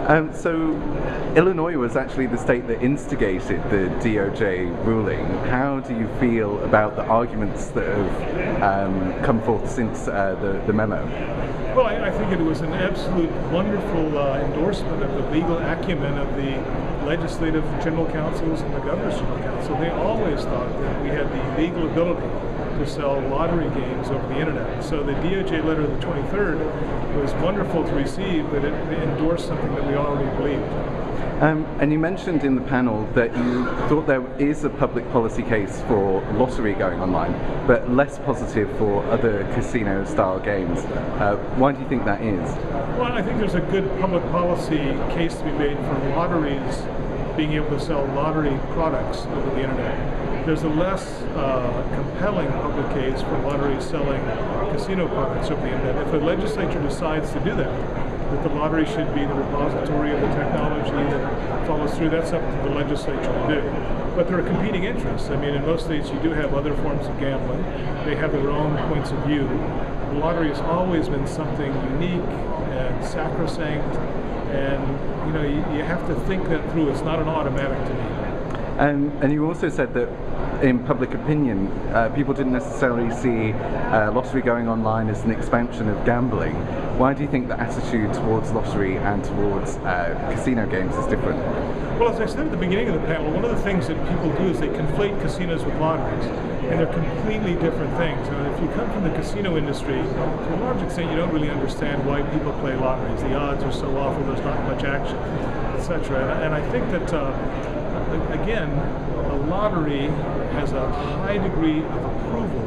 So Illinois was actually the state that instigated the DOJ ruling. How do you feel about the arguments that have come forth since the memo? Well, I think it was an absolute wonderful endorsement of the legal acumen of the legislative general counsels and the governor's general counsel. They always thought that we had the legal ability to sell lottery games over the internet. So the DOJ letter of the 23rd was wonderful to receive, but it endorsed something that we already believed. And you mentioned in the panel that you thought there is a public policy case for lottery going online, but less positive for other casino-style games. Why do you think that is? Well, I think there's a good public policy case to be made for lotteries being able to sell lottery products over the internet. There's a less compelling public case for lotteries selling casino products over the internet. If a legislature decides to do that the lottery should be the repository of the technology that follows through, that's up to the legislature to do. But there are competing interests. I mean, in most states you do have other forms of gambling. They have their own points of view. The lottery has always been something unique and sacrosanct, and you have to think that through. It's not an automatic to me. And you also said that in public opinion, people didn't necessarily see lottery going online as an expansion of gambling. Why do you think the attitude towards lottery and towards casino games is different? Well, as I said at the beginning of the panel, one of the things that people do is they conflate casinos with lotteries, and they're completely different things. And if you come from the casino industry, to a large extent you don't really understand why people play lotteries. The odds are so awful, there's not much action, etc. And I think that again, a lottery has a high degree of approval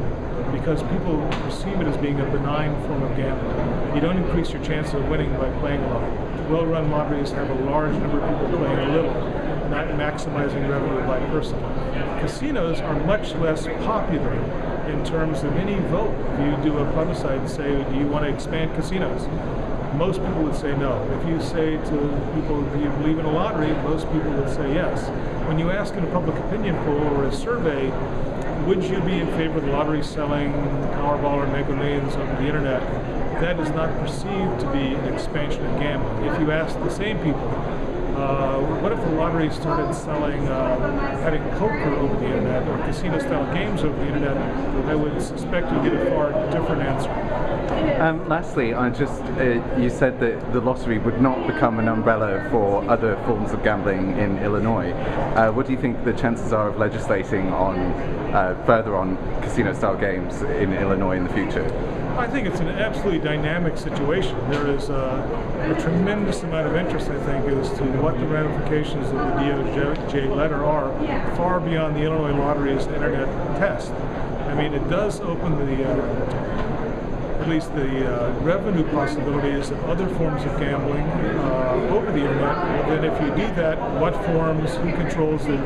because people perceive it as being a benign form of gambling. You don't increase your chance of winning by playing a lot. Well-run lotteries have a large number of people playing a little, not maximizing revenue by person. Casinos are much less popular in terms of any vote. If you do a plebiscite and say, do you want to expand casinos? Most people would say no. If you say to people, do you believe in a lottery? Most people would say yes. When you ask in a public opinion poll or a survey, would you be in favor of the lottery selling Powerball or Mega Millions over the internet? That is not perceived to be an expansion of gambling. If you ask the same people, what if the lottery started selling, having poker over the internet or casino-style games over the internet? I would suspect you'd get a far different answer. Lastly, you said that the lottery would not become an umbrella for other forms of gambling in Illinois. What do you think the chances are of legislating on further on casino-style games in Illinois in the future? I think it's an absolutely dynamic situation. There is a tremendous amount of interest, I think, as to what the ramifications of the DOJ letter are, far beyond the Illinois Lottery's internet test. I mean, it does open at least the revenue possibilities of other forms of gambling over the internet. And then if you do that, what forms, who controls it?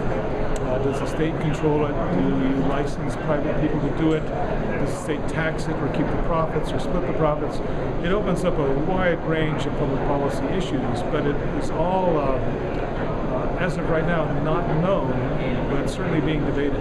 Does the state control it? Do you license private people to do it? Does the state tax it or keep the profits or split the profits? It opens up a wide range of public policy issues, but it is all, as of right now, not known, but certainly being debated.